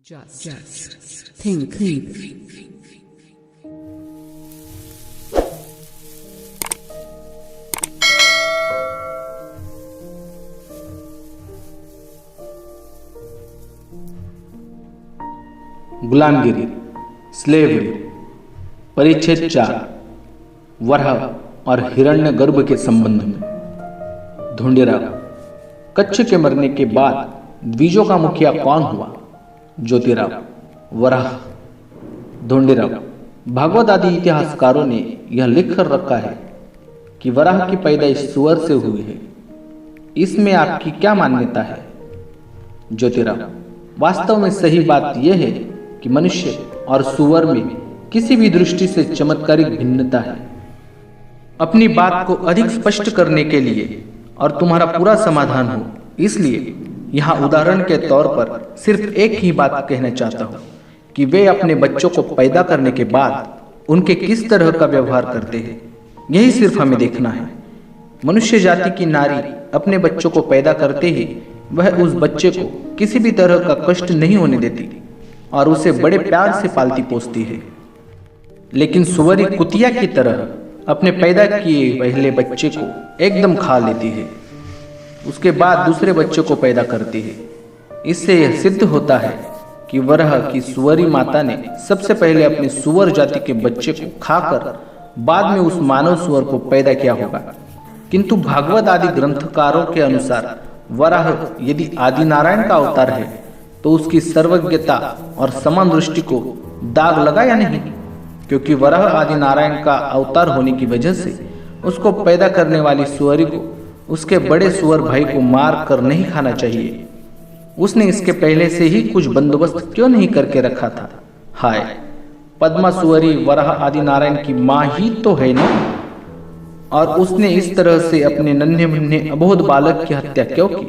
Just think. गुलामगिरी, slavery. परिच्छेद 4। वराह और हिरण्यगर्भ के संबंध में। ढूंढीराव। कच्छ के मरने के बाद द्विजों का मुखिया कौन हुआ? ज्योतिराव। वराह। ढूंढीराव। भागवत आदि इतिहासकारों ने यह लिख कर रखा है कि वराह की पैदाइश सुअर से हुई है। इसमें आपकी क्या मान्यता है? ज्योतिराव। वास्तव में सही बात यह है कि मनुष्य और सुअर में किसी भी दृष्टि से चमत्कारिक भिन्नता है। अपनी बात को अधिक स्पष्ट करने के लिए और तुम्हारा पूरा समाधान हो, इसलिए यहाँ उदाहरण के तौर पर सिर्फ एक ही बात कहना चाहता हूँ कि वे अपने बच्चों को पैदा करने के बाद उनके किस तरह का व्यवहार करते हैं। यही सिर्फ हमें देखना है। मनुष्य जाति की नारी अपने बच्चों को पैदा करते ही वह उस बच्चे को किसी भी तरह का कष्ट नहीं होने देती और उसे बड़े प्यार से पालती पोसती है। लेकिन सुअरी कुतिया की तरह अपने पैदा किए पहले बच्चे को एकदम खा लेती है, उसके बाद दूसरे बच्चे को पैदा करती है। इससे यह सिद्ध होता है कि वराह की सुअरी माता ने सबसे पहले अपने सुअर जाति के बच्चे को खाकर बाद में उस मानव सुअर को पैदा किया होगा। किंतु भागवत आदि ग्रंथकारों के अनुसार वराह यदि आदि नारायण का अवतार है तो उसकी सर्वज्ञता और समान दृष्टि को दाग लगा या नहीं? क्योंकि वराह आदि नारायण का अवतार होने की वजह से उसको पैदा करने वाली सुअरी को उसके बड़े सुअर भाई को मार कर नहीं खाना चाहिए। उसने इसके पहले से ही कुछ बंदोबस्त क्यों नहीं करके रखा था? हाय, पद्मा सुअरी वराह आदि नारायण की माँ ही तो है ना। और उसने इस तरह से अपने नन्हे मुन्ने अबोध बालक की हत्या क्यों की?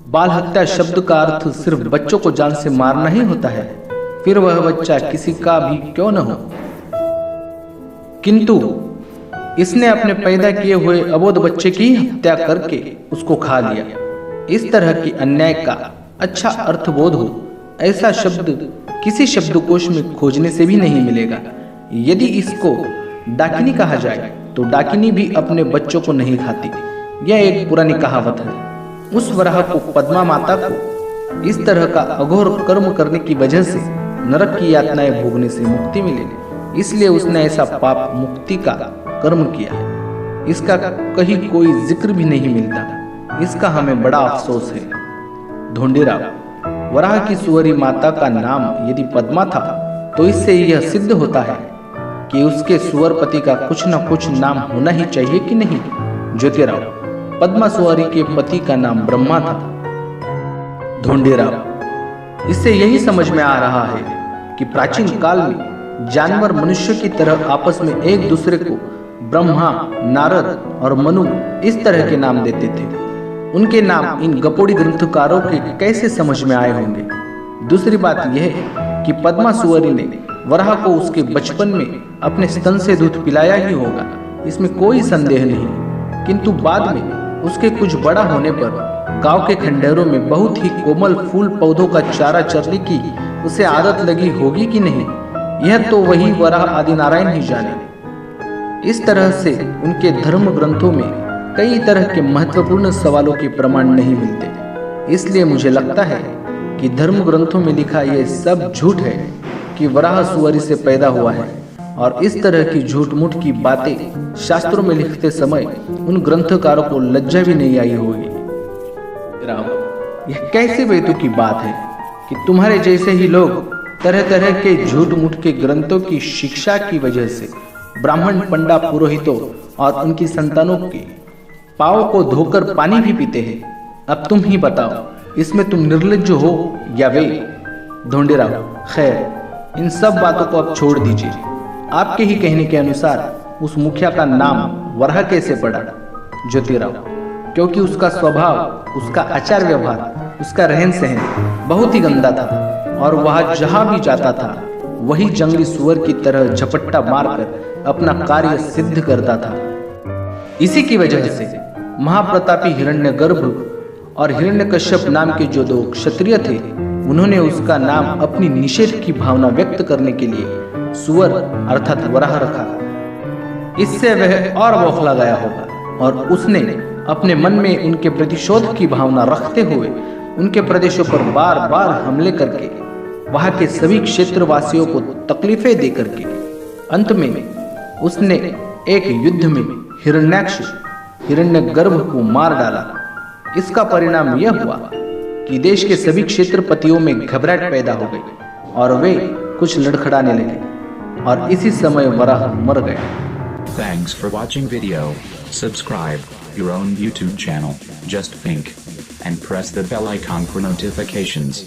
बाल हत्या शब्द का अर्थ सिर्फ बच्चों को जान से मारना ही होता है, फिर वह बच्चा किसी का भी क्यों न हो। किंतु इसने अपने पैदा किए हुए अबोध बच्चे की हत्या करके उसको खा लिया। इस तरह की अन्याय का अच्छा अर्थबोध हो ऐसा शब्द किसी शब्दकोश में खोजने से भी नहीं मिलेगा। यदि इसको डाकिनी कहा जाए तो डाकिनी भी अपने बच्चों को नहीं खाती। यह एक पुरानी कहावत है। उस वराह को पद्मा माता को इस तरह का अघोर कर्म करने की वजह से नरक की यातनाएं भोगने से मुक्ति मिले, इसलिए उसने ऐसा पाप मुक्ति का कर्म किया है। इसका कहीं कोई जिक्र भी नहीं मिलता। इसका हमें बड़ा अफसोस है। ढूंढीराव। वराह की सुअरी माता का नाम यदि पद्मा था तो इससे यह सिद्ध होता है कि उसके सुअरपति का कुछ न कुछ नाम होना ही चाहिए कि नहीं? ज्योतिराव। पद्मा सुअरी के पति का नाम ब्रह्मा था। ढूंढीराव। इससे यही समझ में आ रहा है कि प्राचीन काल में जानवर मनुष्य की तरह आपस में एक दूसरे को ब्रह्मा, नारद और मनु इस तरह के नाम देते थे। उनके नाम इन गपोड़ी ग्रंथकारों के कैसे समझ में आए होंगे? दूसरी बात यह है कि पद्मा सुअरी ने वराह को उसके बचपन में अपने स्तन से दूध पिलाया ही होगा, इसमें कोई संदेह नहीं। किंतु बाद में उसके कुछ बड़ा होने पर गांव के खंडहरों में बहुत ही कोमल फूल पौधों का चारा चरने की उसे आदत लगी होगी कि नहीं, यह तो वही वराह आदि नारायण ही जाने। इस तरह से उनके धर्म ग्रंथों में कई तरह के महत्वपूर्ण सवालों के प्रमाण नहीं मिलते। इसलिए मुझे लगता है कि धर्म ग्रंथों में लिखा यह सब झूठ है कि वराह सुअरी से पैदा हुआ है, और इस तरह की झूठ मूठ की बातें शास्त्रों में लिखते समय उन ग्रंथकारों को लज्जा भी नहीं आई होगी। यह कैसे बेतुकी बात है कि तुम्हारे जैसे ही लोग तरह तरह के झूठ मूठ के ग्रंथों की शिक्षा की वजह से ब्राह्मण, पंडा, पुरोहितों और उनकी संतानों के पांव को धोकर पानी भी पीते हैं। अब तुम ही बताओ, इसमें तुम निर्लज्ज हो या वे? ढूंढीराव। खैर, इन सब बातों को अब छोड़ दीजिए। आपके ही कहने के अनुसार उस मुखिया का नाम वराह कैसे पड़ा? ज्योतिराव। क्योंकि उसका स्वभाव, उसका आचार व्यवहार, उसका रहन सहन बहुत ही गंदा था और वह जहां भी जाता था वही जंगली सुअर की तरह झपट्टा मारकर अपना कार्य सिद्ध करता था। इसी की वजह से महाप्रतापी हिरण्यगर्भ और हिरण्यकश्यप नाम के जो दो क्षत्रिय थे उन्होंने उसका नाम अपनी निषेध की भावना व्यक्त करने के लिए सुअर अर्थात वराह रखा। इससे वह और बौखला गया होगा और उसने अपने मन में उनके प्रतिशोध की भावना रखते हुए उनके प्रदेशों पर बार बार हमले करके वहां के सभी क्षेत्रवासियों को तकलीफें दे करके अंत में उसने एक युद्ध में हिरण्याक्ष हिरण्यगर्भ को मार डाला। इसका परिणाम यह हुआ कि देश के सभी क्षेत्रपतियों में घबराहट पैदा हो गई और वे कुछ लड़खड़ाने लगे और इसी समय वराह मर गया। Thanks for watching video. Subscribe your own YouTube channel, Just Think, and press the bell icon for notifications.